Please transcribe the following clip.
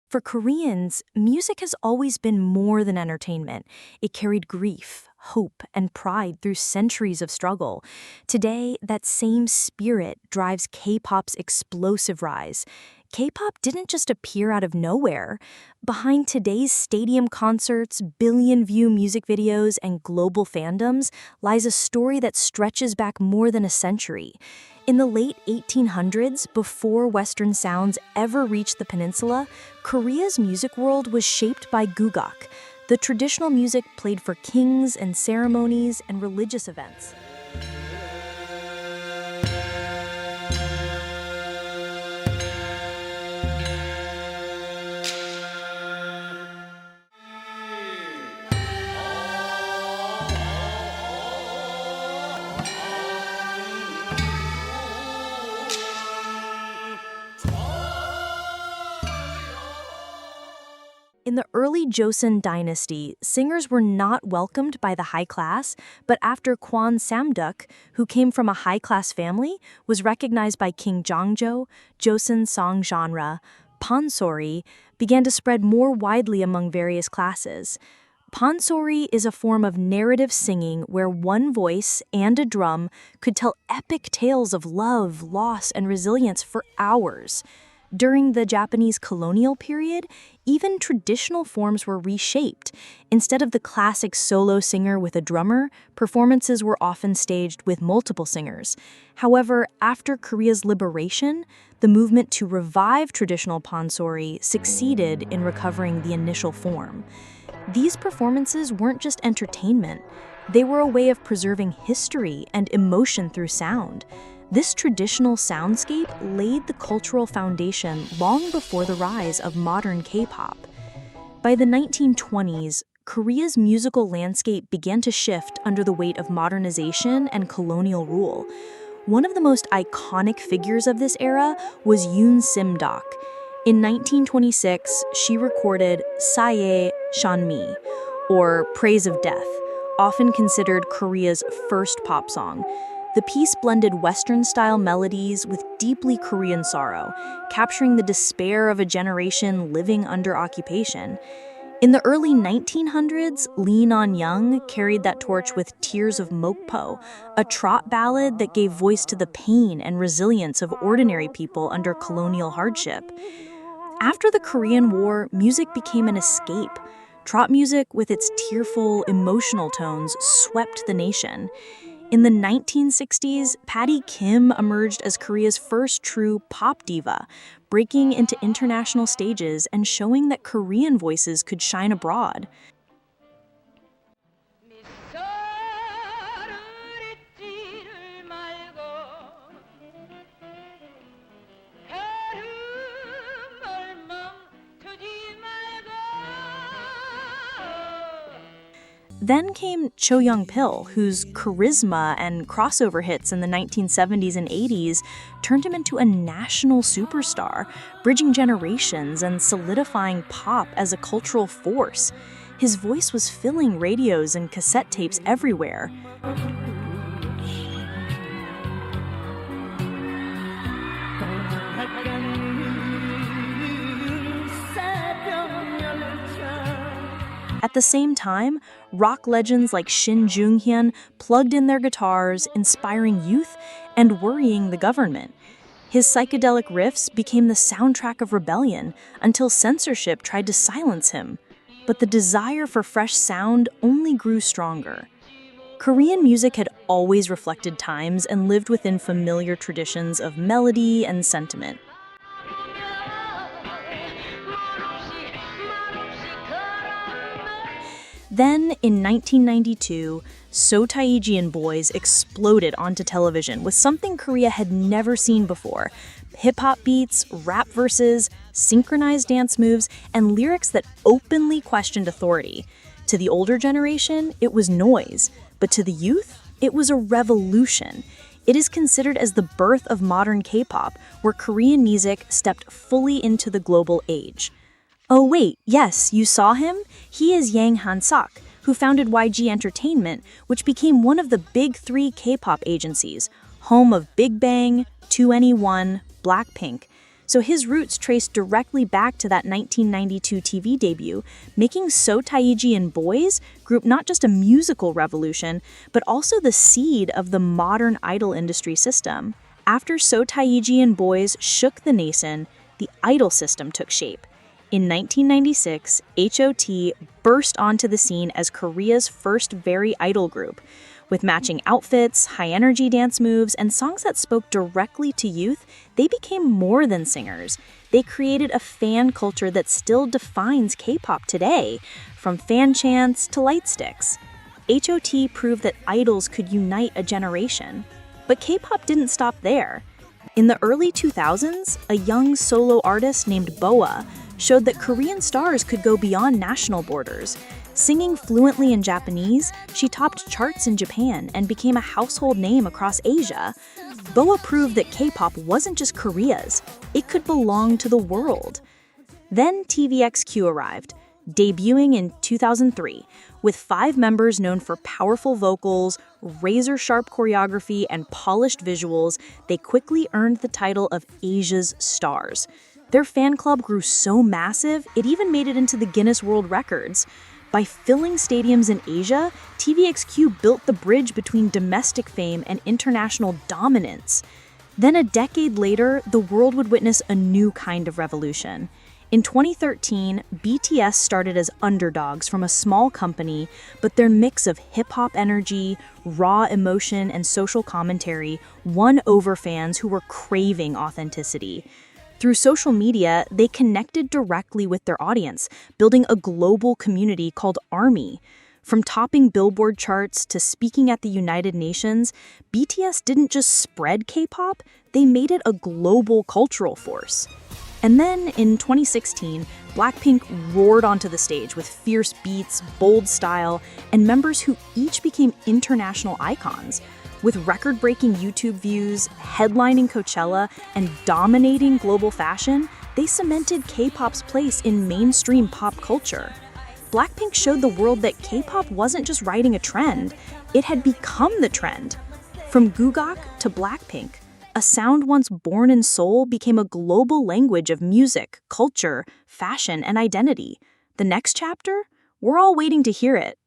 For Koreans, music has always been more than entertainment. It carried grief, hope, and pride through centuries of struggle. Today, that same spirit drives K-pop's explosive rise. K-pop didn't just appear out of nowhere. Behind today's stadium concerts, billion-view music videos, and global fandoms lies a story that stretches back more than a century. In the late 1800s, before Western sounds ever reached the peninsula, Korea's music world was shaped by gugak, the traditional music played for kings and ceremonies and religious events. In the early Joseon dynasty, singers were not welcomed by the high class, but after Kwon Samduk, who came from a high-class family, was recognized by King Jongjo, Joseon song genre, pansori, began to spread more widely among various classes. Pansori is a form of narrative singing where one voice and a drum could tell epic tales of love, loss, and resilience for hours. During the Japanese colonial period, even traditional forms were reshaped. Instead of the classic solo singer with a drummer, performances were often staged with multiple singers. However, after Korea's liberation, the movement to revive traditional pansori succeeded in recovering the initial form. These performances weren't just entertainment. They were a way of preserving history and emotion through sound. This traditional soundscape laid the cultural foundation long before the rise of modern K-pop. By the 1920s, Korea's musical landscape began to shift under the weight of modernization and colonial rule. One of the most iconic figures of this era was Yoon Sim-dok. In 1926, she recorded Saye Shanmi, or Praise of Death, often considered Korea's first pop song. The piece blended Western-style melodies with deeply Korean sorrow, capturing the despair of a generation living under occupation. In the early 1900s, Lee Non-young carried that torch with Tears of Mokpo, a trot ballad that gave voice to the pain and resilience of ordinary people under colonial hardship. After the Korean War, music became an escape. Trot music, with its tearful, emotional tones, swept the nation. In the 1960s, Patty Kim emerged as Korea's first true pop diva, breaking into international stages and showing that Korean voices could shine abroad. Then came Cho Young-pil, whose charisma and crossover hits in the 1970s and 80s turned him into a national superstar, bridging generations and solidifying pop as a cultural force. His voice was filling radios and cassette tapes everywhere. At the same time, rock legends like Shin Jung-hyun plugged in their guitars, inspiring youth and worrying the government. His psychedelic riffs became the soundtrack of rebellion until censorship tried to silence him. But the desire for fresh sound only grew stronger. Korean music had always reflected times and lived within familiar traditions of melody and sentiment. Then, in 1992, So Taiji and Boys exploded onto television with something Korea had never seen before: hip-hop beats, rap verses, synchronized dance moves, and lyrics that openly questioned authority. To the older generation, it was noise, but to the youth, it was a revolution. It is considered as the birth of modern K-pop, where Korean music stepped fully into the global age. Oh wait, yes, you saw him? He is Yang Han-sok, who founded YG Entertainment, which became one of the big three K-pop agencies, home of Big Bang, 2NE1, BLACKPINK. So his roots trace directly back to that 1992 TV debut, making So Taiji and Boys group not just a musical revolution, but also the seed of the modern idol industry system. After So Taiji and Boys shook the nation, the idol system took shape. In 1996, HOT burst onto the scene as Korea's first very idol group. With matching outfits, high-energy dance moves, and songs that spoke directly to youth, they became more than singers. They created a fan culture that still defines K-pop today, from fan chants to light sticks. HOT proved that idols could unite a generation. But K-pop didn't stop there. In the early 2000s, a young solo artist named BoA showed that Korean stars could go beyond national borders. Singing fluently in Japanese, she topped charts in Japan and became a household name across Asia. BoA proved that K-pop wasn't just Korea's, it could belong to the world. Then TVXQ arrived, debuting in 2003, with 5 members known for powerful vocals, razor-sharp choreography, and polished visuals. They quickly earned the title of Asia's stars. Their fan club grew so massive, it even made it into the Guinness World Records. By filling stadiums in Asia, TVXQ built the bridge between domestic fame and international dominance. Then a decade later, the world would witness a new kind of revolution. In 2013, BTS started as underdogs from a small company, but their mix of hip-hop energy, raw emotion, and social commentary won over fans who were craving authenticity. Through social media, they connected directly with their audience, building a global community called ARMY. From topping Billboard charts to speaking at the United Nations, BTS didn't just spread K-pop, they made it a global cultural force. And then, in 2016, BLACKPINK roared onto the stage with fierce beats, bold style, and members who each became international icons. With record-breaking YouTube views, headlining Coachella, and dominating global fashion, they cemented K-pop's place in mainstream pop culture. BLACKPINK showed the world that K-pop wasn't just riding a trend, it had become the trend. From Gugak to BLACKPINK, a sound once born in Seoul became a global language of music, culture, fashion, and identity. The next chapter? We're all waiting to hear it.